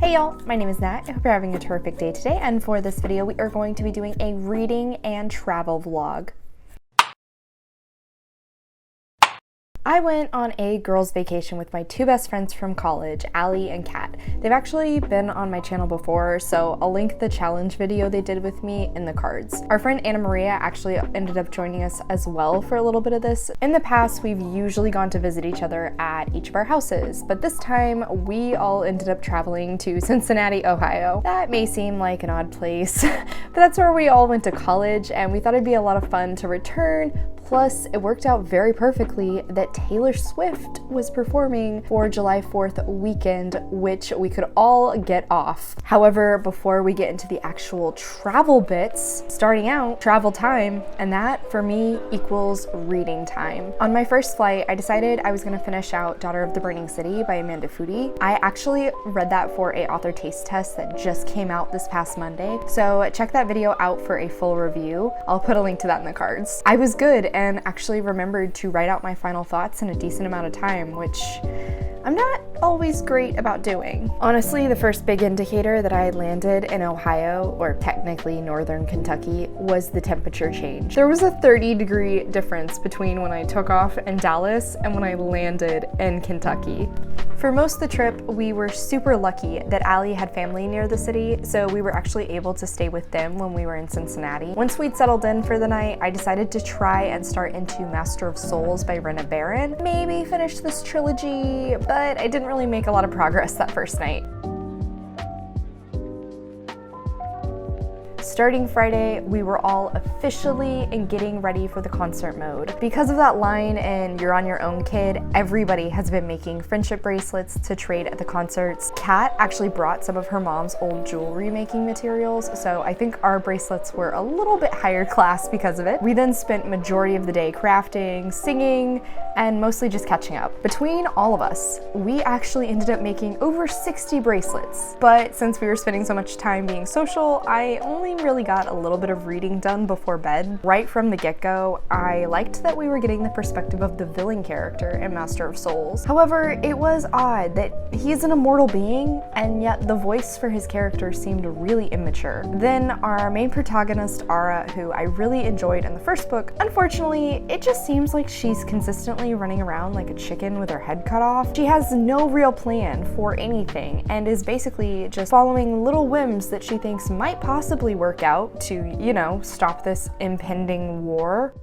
Hey y'all, my name is Nat. I hope you're having a terrific day today, and for this video we are going to be doing a reading and travel vlog. I went on a girls' vacation with my two best friends from college, 𝗖cie and Kat. They've actually been on my channel before, so I'll link the challenge video they did with me in the cards. Our friend Anna Maria actually ended up joining us as well for a little bit of this. In the past, we've usually gone to visit each other at each of our houses, but this time we all ended up traveling to Cincinnati, Ohio. That may seem like an odd place, but that's where we all went to college, and we thought it'd be a lot of fun to return. Plus, it worked out very perfectly that Taylor Swift was performing for July 4th weekend, which we could all get off. However, before we get into the actual travel bits, starting out, travel time, and that for me equals reading time. On my first flight, I decided I was gonna finish out Daughter of the Burning City by Amanda Foody. I actually read that for a author taste test that just came out this past Monday, so check that video out for a full review. I'll put a link to that in the cards. I was good and actually remembered to write out my final thoughts in a decent amount of time, which I'm not always great about doing. Honestly, the first big indicator that I had landed in Ohio, or technically northern Kentucky, was the temperature change. There was a 30-degree difference between when I took off in Dallas and when I landed in Kentucky. For most of the trip, we were super lucky that 𝗖cie had family near the city, so we were actually able to stay with them when we were in Cincinnati. Once we'd settled in for the night, I decided to try and start into Master of Souls by Barron. Maybe finish this trilogy, but I didn't really make a lot of progress that first night. Starting Friday, we were all officially in getting ready for the concert mode. Because of that line in You're on Your Own, Kid, everybody has been making friendship bracelets to trade at the concerts. Kat actually brought some of her mom's old jewelry making materials, so I think our bracelets were a little bit higher class because of it. We then spent majority of the day crafting, singing, and mostly just catching up. Between all of us, we actually ended up making over 60 bracelets. But since we were spending so much time being social, I only really got a little bit of reading done before bed. Right from the get-go, I liked that we were getting the perspective of the villain character in Master of Souls. However, it was odd that he's an immortal being, and yet the voice for his character seemed really immature. Then our main protagonist, Ara, who I really enjoyed in the first book, unfortunately, it just seems like she's consistently running around like a chicken with her head cut off. She has no real plan for anything, and is basically just following little whims that she thinks might possibly work out to, you know, stop this impending war.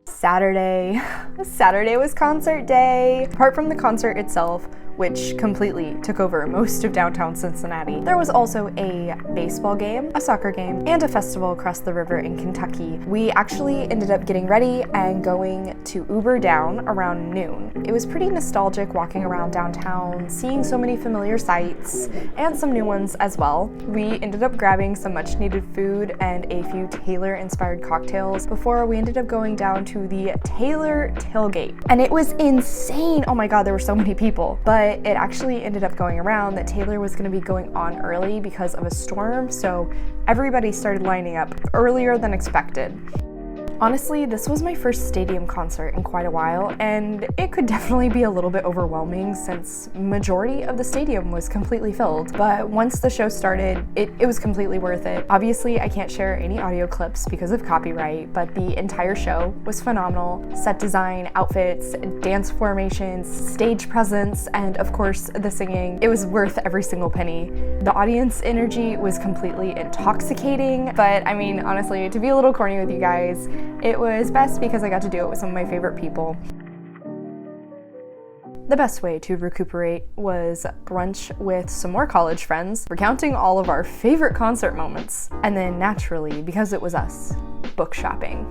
Saturday was concert day. Apart from the concert itself, which completely took over most of downtown Cincinnati, there was also a baseball game, a soccer game, and a festival across the river in Kentucky. We actually ended up getting ready and going to Uber down around noon. It was pretty nostalgic walking around downtown, seeing so many familiar sights, and some new ones as well. We ended up grabbing some much needed food and a few Taylor-inspired cocktails before we ended up going down to the Taylor tailgate. And it was insane! Oh my god, there were so many people. But it actually ended up going around that Taylor was going to be going on early because of a storm, so everybody started lining up earlier than expected. Honestly, this was my first stadium concert in quite a while, and it could definitely be a little bit overwhelming since majority of the stadium was completely filled. But once the show started, it was completely worth it. Obviously, I can't share any audio clips because of copyright, but the entire show was phenomenal. Set design, outfits, dance formations, stage presence, and of course, the singing. It was worth every single penny. The audience energy was completely intoxicating, but I mean, honestly, to be a little corny with you guys, it was best because I got to do it with some of my favorite people. The best way to recuperate was brunch with some more college friends, recounting all of our favorite concert moments, and then naturally, because it was us, book shopping.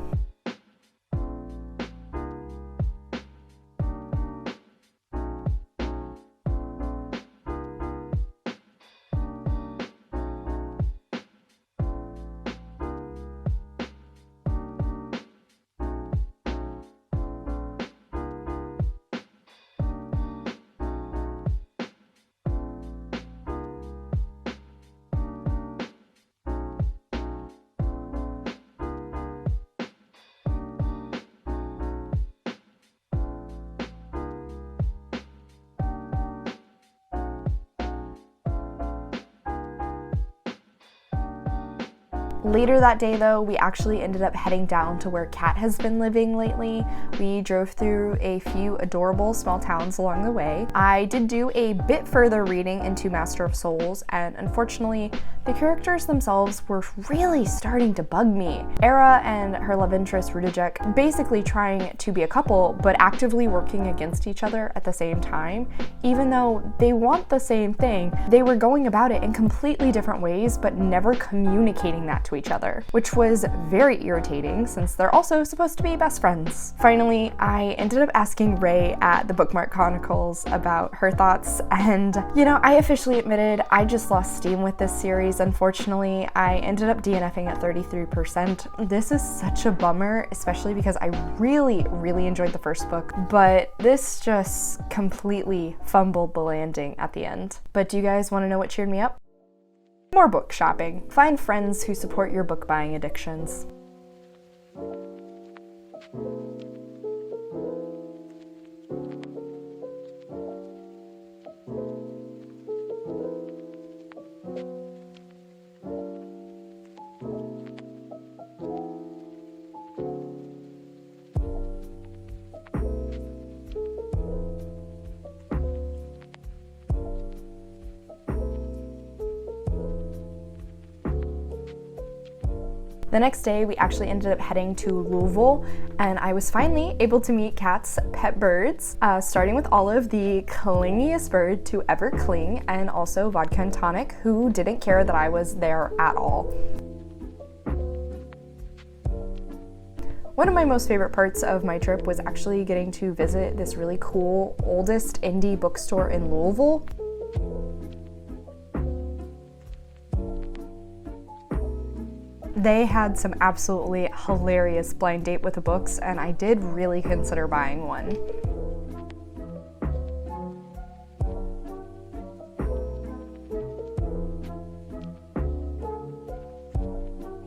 Later that day though, we actually ended up heading down to where Kat has been living lately. We drove through a few adorable small towns along the way. I did do a bit further reading into Master of Souls, and unfortunately, the characters themselves were really starting to bug me. Era and her love interest Rudajek basically trying to be a couple, but actively working against each other at the same time. Even though they want the same thing, they were going about it in completely different ways, but never communicating that to each other, which was very irritating since they're also supposed to be best friends. Finally, I ended up asking Ray at the Bookmark Chronicles about her thoughts, and you know, I officially admitted I just lost steam with this series. Unfortunately, I ended up DNFing at 33%. This is such a bummer, especially because I really enjoyed the first book, but this just completely fumbled the landing at the end. But do you guys want to know what cheered me up? More book shopping. Find friends who support your book buying addictions. The next day, we actually ended up heading to Louisville, and I was finally able to meet Kat's pet birds, starting with Olive, the clingiest bird to ever cling, and also Vodka and Tonic, who didn't care that I was there at all. One of my most favorite parts of my trip was actually getting to visit this really cool, oldest indie bookstore in Louisville. They had some absolutely hilarious blind date with the books, and I did really consider buying one.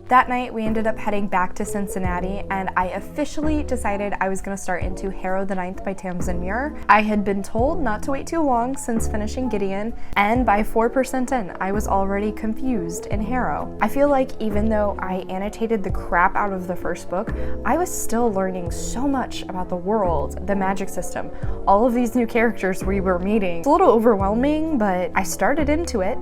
That night, we ended up heading back to Cincinnati, and I officially decided I was going to start into Harrow the Ninth by Tamsyn Muir. I had been told not to wait too long since finishing Gideon, and by 4% in, I was already confused in Harrow. I feel like even though I annotated the crap out of the first book, I was still learning so much about the world, the magic system, all of these new characters we were meeting. It's a little overwhelming, but I started into it.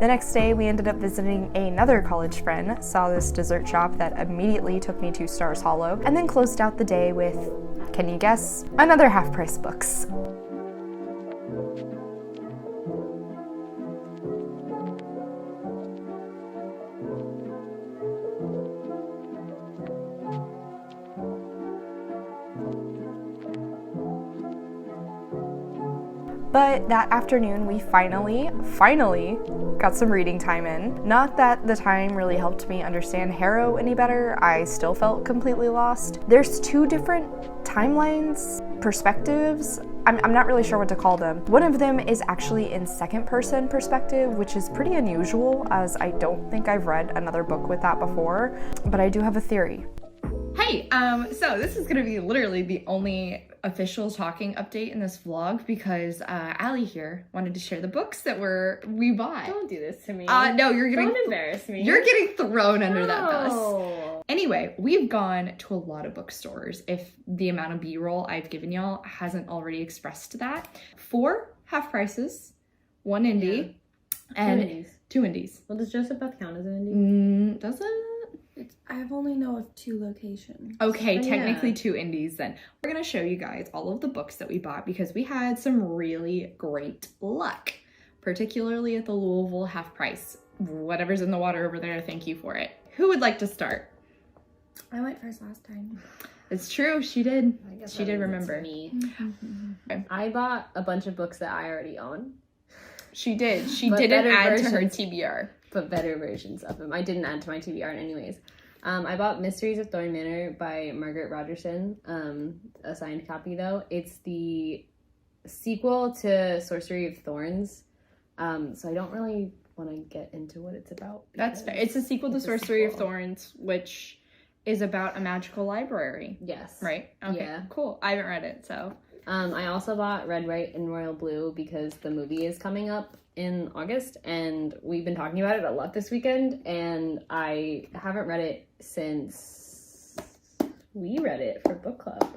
The next day, we ended up visiting another college friend, saw this dessert shop that immediately took me to Stars Hollow, and then closed out the day with, can you guess, another half-price books. But that afternoon, we finally got some reading time in. Not that the time really helped me understand Harrow any better, I still felt completely lost. There's two different timelines, perspectives, I'm not really sure what to call them. One of them is actually in second person perspective, which is pretty unusual, as I don't think I've read another book with that before, but I do have a theory. Hey, so this is gonna be literally the only official talking update in this vlog because 𝗖cie here wanted to share the books that we bought. Don't do this to me. No, Don't embarrass me. You're getting thrown under that bus. Anyway, we've gone to a lot of bookstores. If the amount of B-roll I've given y'all hasn't already expressed that. 4 half prices, 1 indie, and 2 indies. Well, does Joseph Beth count as an indie? Does it? I only know of 2 locations. Okay, technically 2 indies then. We're gonna show you guys all of the books that we bought because we had some really great luck, particularly at the Louisville half price. Whatever's in the water over there, thank you for it. Who would like to start? I went first last time. It's true, she did. She did remember. Me. I bought a bunch of books that I already own. She did. She didn't add to her TBR. But better versions of them. I didn't add to my TBR anyways. I bought Mysteries of Thorn Manor by Margaret Rogerson, a signed copy though. It's the sequel to Sorcery of Thorns, so I don't really want to get into what it's about. That's fair. It's a sequel to Sorcery of Thorns, which is about a magical library. Yes. Right? Okay, yeah. Cool. I haven't read it, so. I also bought Red, White, and Royal Blue because the movie is coming up in August, and we've been talking about it a lot this weekend, and I haven't read it since we read it for book club.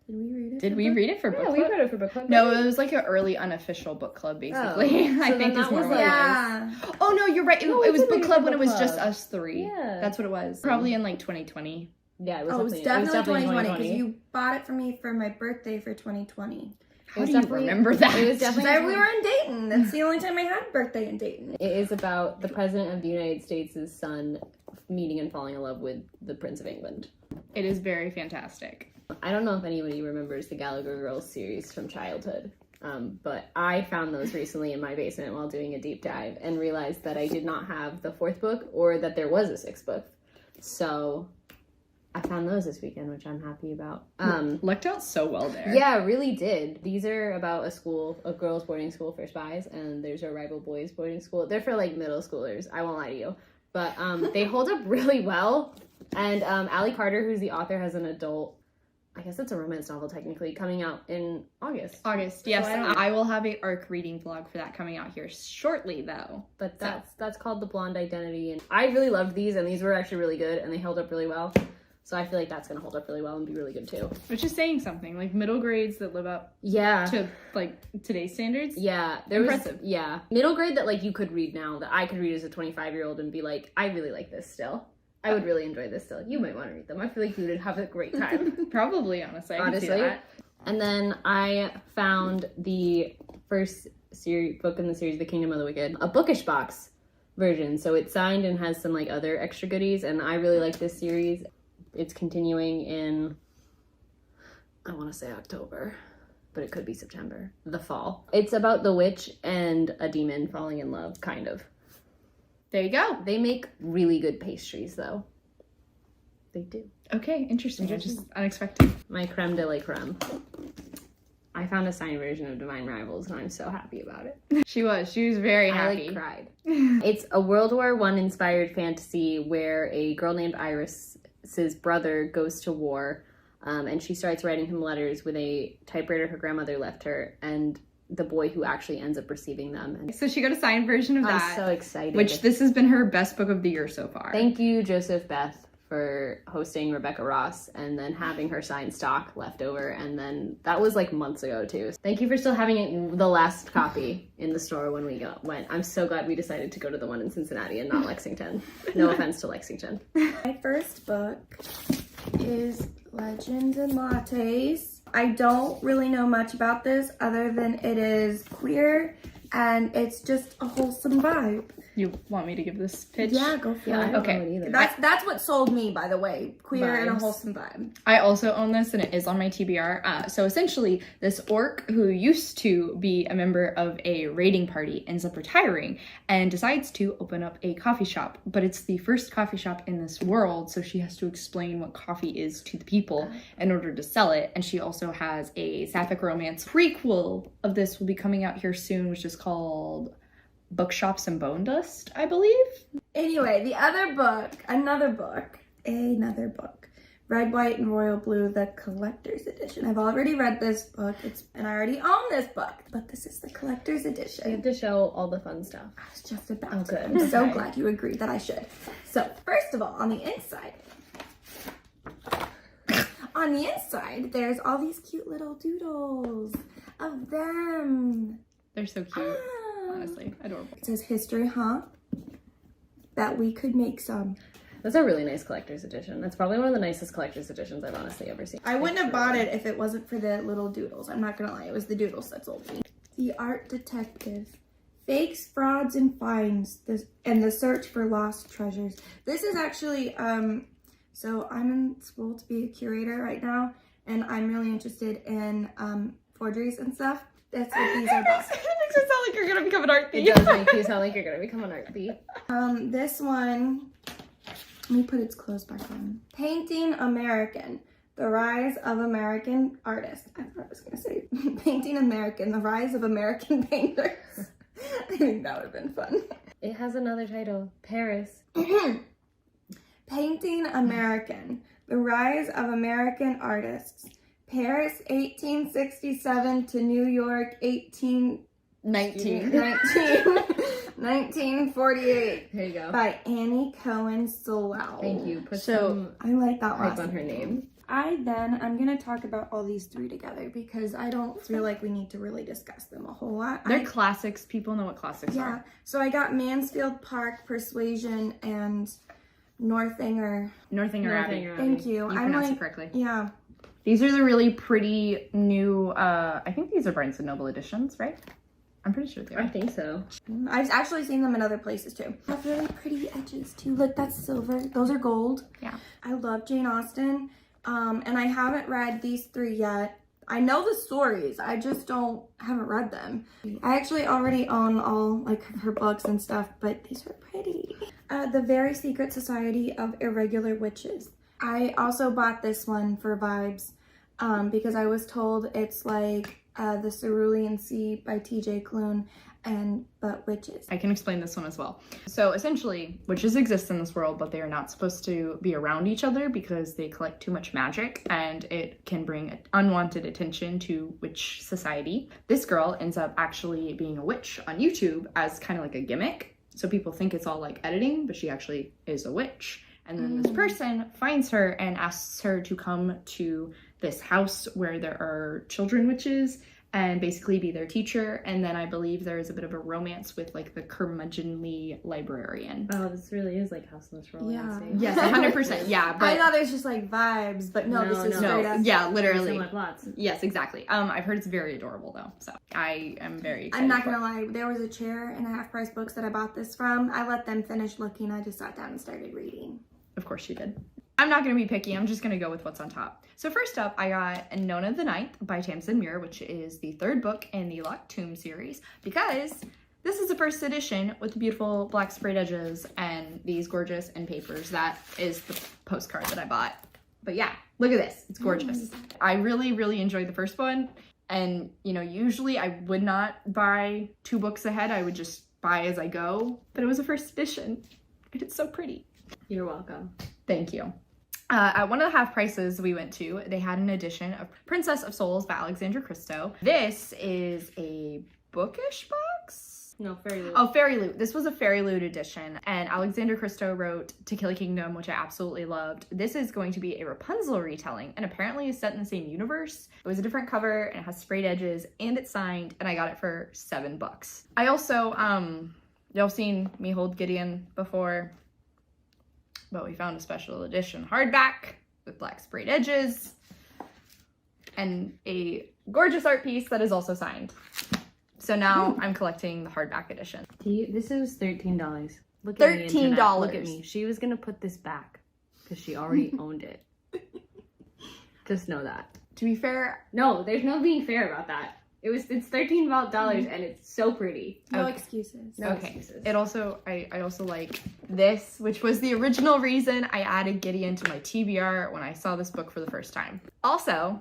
Did we read it? Did we read it for book Yeah, club? we read it for book club. No, it was like an early unofficial book club, basically. Oh, I so think then is that was more what it Yeah. was. Oh no, you're right. No, it we was did book read it club for when it book was just club. us three. Yeah. That's what it was. Probably in like 2020. Yeah, it was Oh, it was definitely definitely 2020 because you bought it for me for my birthday for 2020. How was do you definitely- remember that? it was definitely- Because we were in Dayton. That's the only time I had a birthday in Dayton. It is about the President of the United States' son meeting and falling in love with the Prince of England. It is very fantastic. I don't know if anybody remembers the Gallagher Girls series from childhood, but I found those recently in my basement while doing a deep dive and realized that I did not have the 4th book or that there was a 6th book. So I found those this weekend, which I'm happy about. Lucked out so well there. Yeah, really did. These are about a girls' boarding school for spies, and there's a rival boys' boarding school. They're for like middle schoolers. I won't lie to you, but they hold up really well. And Allie Carter, who's the author, has an adult. I guess it's a romance novel technically coming out in August. August, yes. So I don't- I will have a ARC reading vlog for that coming out here shortly, though. But that's called The Blonde Identity, and I really loved these, and these were actually really good, and they held up really well. So I feel like that's gonna hold up really well and be really good too. Which is saying something. Like middle grades that live up Yeah. to like today's standards. Yeah, Impressive. Middle grade that like you could read now, that I could read as a 25-year-old and be like, I really like this still. I would really enjoy this still. You might want to read them. I feel like you would have a great time. Probably, honestly. I can see that. And then I found the first book in the series, The Kingdom of the Wicked, a bookish box version. So it's signed and has some like other extra goodies, and I really like this series. It's continuing in, I want to say October, but it could be September, the fall. It's about the witch and a demon falling in love, kind of. There you go. They make really good pastries, though. They do. Okay, interesting. Just unexpected. My creme de la creme. I found a signed version of Divine Rivals, and I'm so happy about it. She was very happy. I cried. It's a World War I inspired fantasy where a girl named Iris's brother goes to war, and she starts writing him letters with a typewriter her grandmother left her, and the boy who actually ends up receiving them. And So she got a signed version of that. I'm so excited. Which this has been her best book of the year so far. Thank you, Joseph Beth, for hosting Rebecca Ross and then having her signed stock left over. And then that was like months ago too. Thank you for still having the last copy in the store when we went. I'm so glad we decided to go to the one in Cincinnati and not Lexington. No offense to Lexington. My first book is Legends and Lattes. I don't really know much about this other than it is queer and it's just a wholesome vibe. You want me to give this pitch? Yeah, go for Yeah, I it. don't Okay. know it either. That's what sold me, by the way. Queer and a Vibes. wholesome vibe. I also own this and it is on my TBR. So essentially, this orc who used to be a member of a raiding party ends up retiring and decides to open up a coffee shop. But it's the first coffee shop in this world, so she has to explain what coffee is to the people in order to sell it. And she also has a sapphic romance prequel of this will be coming out here soon, which is called Bookshops and Bone Dust, I believe. Anyway, the other book, another book, Red, White, and Royal Blue, the collector's edition. I've already read this book, and I already own this book, but this is the collector's You edition. have to show all the fun stuff. I was just about Oh, to. good. I'm so Okay. glad you agreed that I should. So, first of all, on the inside, there's all these cute little doodles of them. They're so cute. Ah. Honestly, adorable. It says history, huh? Bet we could make some. That's a really nice collector's edition. That's probably one of the nicest collector's editions I've honestly ever seen. I wouldn't have bought it if it wasn't for the little doodles. I'm not gonna lie, it was the doodles that sold me. The Art Detective. Fakes, frauds, and finds, and the search for lost treasures. This is actually, so I'm in school to be a curator right now, and I'm really interested in forgeries and stuff. That's what these are about. It makes it sound like you're gonna become an art It thief. does make you sound like you're gonna become an art thief. This one, let me put its clothes back on. Painting American, the rise of American artists. I thought I was gonna say Painting American, the rise of American painters. I think that would have been fun. It has another title, Paris. Painting American, the rise of American artists. Paris, 1867 to New York, 19. 1948 There you go. by Annie Cohen Sewell. Thank you. Put So, I like that hype last on her name. I'm gonna talk about all these three together because I don't feel like we need to really discuss them a whole lot. They're classics. People know what classics Yeah. are. So I got Mansfield Park, Persuasion, and Northanger. Northanger Abbey. Thank you. You I'm pronounced like, it correctly. yeah. These are the really pretty new, I think these are Barnes & Noble editions, right? I'm pretty sure they I are. think so. I've actually seen them in other places too. They have really pretty edges too. Look, that's silver. Those are gold. Yeah. I love Jane Austen. And I haven't read these three yet. I know the stories. I just haven't read them. I actually already own all like her books and stuff, but these are pretty. The Very Secret Society of Irregular Witches. I also bought this one for vibes because I was told it's like the Cerulean Sea by T.J. Klune but witches. I can explain this one as well. So essentially, witches exist in this world, but they are not supposed to be around each other because they collect too much magic and it can bring unwanted attention to witch society. This girl ends up actually being a witch on YouTube as kind of like a gimmick. So people think it's all like editing, but she actually is a witch. And then this person finds her and asks her to come to this house where there are children witches and basically be their teacher. And then I believe there is a bit of a romance with like the curmudgeonly librarian. Oh, this really is like House on the Rolling. Yes, 100%. Yeah, but I thought it was just like vibes, but no, this is straight up. yeah, literally. Similar plots. Yes, exactly. I've heard it's very adorable though, so I am very excited. I'm not for gonna it. lie, there was a chair and a Half Price Books that I bought this from. I let them finish looking. I just sat down and started reading. Of course you did. I'm not going to be picky. I'm just going to go with what's on top. So first up, I got Nona the Ninth by Tamsyn Muir, which is the third book in the Locked Tomb series, because this is the first edition with the beautiful black sprayed edges and these gorgeous end papers. That is the postcard that I bought. But yeah, look at this. It's gorgeous. I really, really enjoyed the first one. And, you know, usually I would not buy 2 books ahead. I would just buy as I go. But it was a first edition. And it's so pretty. You're welcome. Thank you. At one of the half prices we went to, they had an edition of Princess of Souls by Alexandra Christo. This is a bookish box? No, Fairy Loot. Oh, Fairy Loot. This was a Fairy Loot edition. And Alexandra Christo wrote To Kill a Kingdom, which I absolutely loved. This is going to be a Rapunzel retelling and apparently is set in the same universe. It was a different cover and it has sprayed edges and it's signed and I got it for $7. I also, y'all seen me hold Gideon before? But we found a special edition hardback with black sprayed edges and a gorgeous art piece that is also signed. So now I'm collecting the hardback edition. This was $13. Look at me, $13. Internet. Look at me. She was gonna put this back because she already owned it. Just know that. To be fair, No, there's no being fair about that. It's $13 and it's so pretty. No Okay. excuses. No okay. excuses. It also, I also like this, which was the original reason I added Gideon to my TBR when I saw this book for the first time. Also,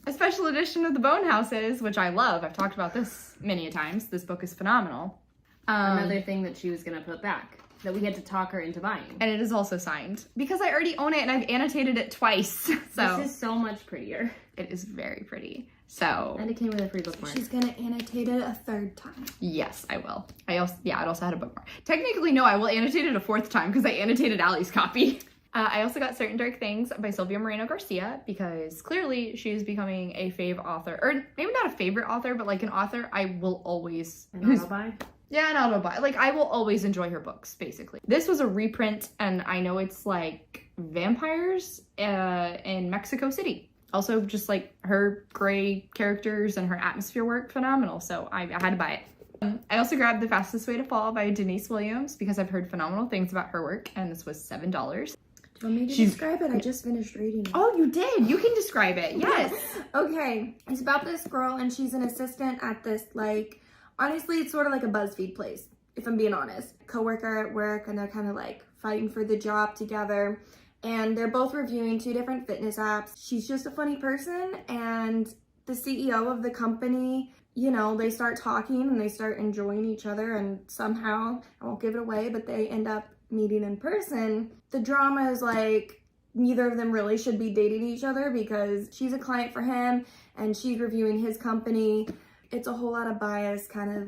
a special edition of The Bone Houses, which I love. I've talked about this many a times. This book is phenomenal. Another thing that she was gonna put back that we had to talk her into buying. And it is also signed because I already own it and I've annotated it twice. So This is so much prettier. it is very pretty. So And it came with a free bookmark. She's gonna annotate it a 3rd time. yes, I will. It also had a bookmark. Technically, no, I will annotate it a 4th time because I annotated Allie's copy. I also got Certain Dark Things by Sylvia Moreno Garcia because clearly she is becoming a fave author, or maybe not a favorite author, but like an author I will always buy. Yeah, an auto buy. Like, I will always enjoy her books, basically. This was a reprint, and I know it's, like, vampires in Mexico City. Also, just, like, her gray characters and her atmosphere work, phenomenal. So I had to buy it. I also grabbed The Fastest Way to Fall by Denise Williams because I've heard phenomenal things about her work, and this was $7. Do you want me to describe it? I just finished reading it. Oh, you did? You can describe it. Yes. Okay. It's about this girl, and she's an assistant at this, like... Honestly, it's sort of like a BuzzFeed place, if I'm being honest. Coworker at work, and they're kind of like fighting for the job together. And they're both reviewing 2 different fitness apps. She's just a funny person, and the CEO of the company, you know, they start talking and they start enjoying each other, and somehow, I won't give it away, but they end up meeting in person. The drama is like, neither of them really should be dating each other because she's a client for him and she's reviewing his company. it's a whole lot of bias, kind of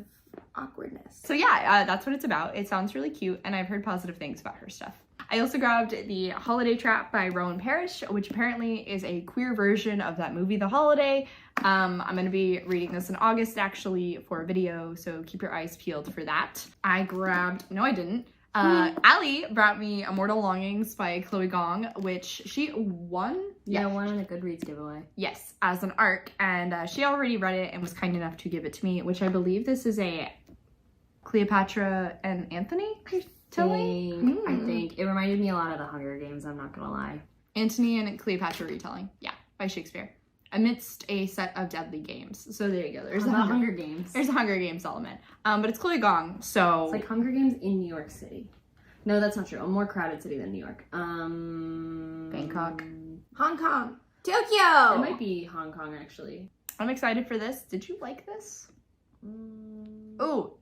awkwardness. So yeah, that's what it's about. It sounds really cute, and I've heard positive things about her stuff. I also grabbed The Holiday Trap by Rowan Parrish, which apparently is a queer version of that movie, The Holiday. I'm going to be reading this in August, actually, for a video, so keep your eyes peeled for that. I grabbed, no I didn't, Allie brought me Immortal Longings by Chloe Gong, which she won? Yeah, won in a Goodreads giveaway. Yes, as an ARC, and she already read it and was kind enough to give it to me, which I believe this is a Cleopatra and Anthony retelling? I think. It reminded me a lot of the Hunger Games, I'm not gonna lie. Antony and Cleopatra retelling, yeah, by Shakespeare. Amidst a set of deadly games. So there you go. There's the Hunger Games. There's a Hunger Games element. But it's Chloe Gong, so... It's like Hunger Games in New York City. No, that's not true. A more crowded city than New York. Bangkok. Hong Kong. Tokyo! It might be Hong Kong, actually. I'm excited for this. Did you like this? Oh,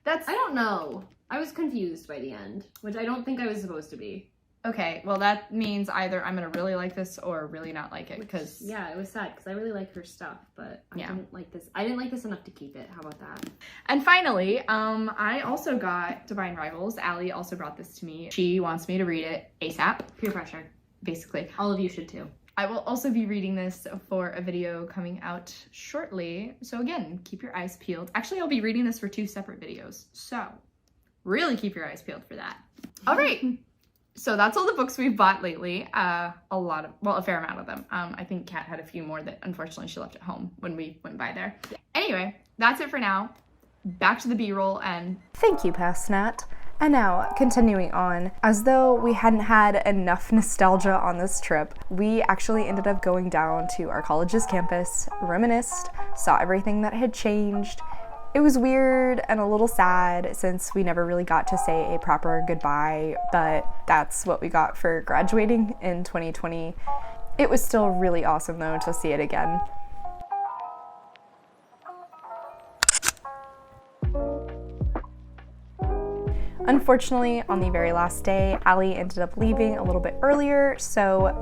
that's... I don't know. I was confused by the end, which I don't think I was supposed to be. Okay, well that means either I'm gonna really like this or really not like it, because... Yeah, it was sad, because I really like her stuff, but I didn't like this. I didn't like this enough to keep it. How about that? And finally, I also got Divine Rivals. Allie also brought this to me. She wants me to read it ASAP. Peer pressure. Basically. All of you should too. I will also be reading this for a video coming out shortly. So again, keep your eyes peeled. Actually, I'll be reading this for 2 separate videos. So really keep your eyes peeled for that. All right. So that's all the books we've bought lately. A fair amount of them. I think Kat had a few more that unfortunately she left at home when we went by there. Anyway, that's it for now. Back to the B-roll and... Thank you, Past Nat. And now, continuing on, as though we hadn't had enough nostalgia on this trip, we actually ended up going down to our college's campus, reminisced, saw everything that had changed. It was weird and a little sad since we never really got to say a proper goodbye, but that's what we got for graduating in 2020. It was still really awesome though to see it again. Unfortunately, on the very last day, Allie ended up leaving a little bit earlier, so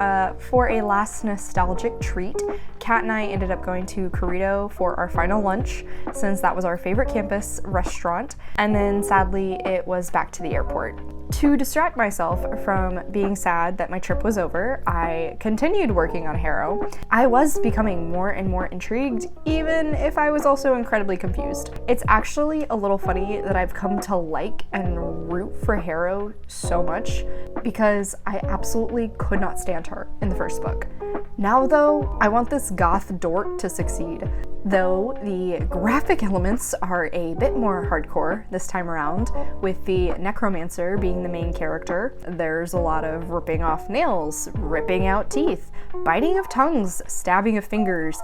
for a last nostalgic treat, Kat and I ended up going to Corrido for our final lunch, since that was our favorite campus restaurant, and then sadly it was back to the airport. To distract myself from being sad that my trip was over, I continued working on Harrow. I was becoming more and more intrigued, even if I was also incredibly confused. It's actually a little funny that I've come to like and root for Harrow so much, because I absolutely could not stand her in the first book. Now though, I want this goth dork to succeed. Though the graphic elements are a bit more hardcore this time around, with the necromancer being the main character. There's a lot of ripping off nails, ripping out teeth, biting of tongues, stabbing of fingers.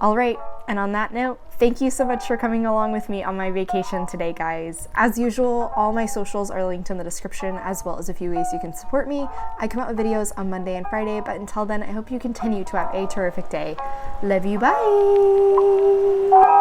All right, and on that note, thank you so much for coming along with me on my vacation today, guys. As usual, all my socials are linked in the description, as well as a few ways you can support me. I come out with videos on Monday and Friday, but until then, I hope you continue to have a terrific day. Love you, bye!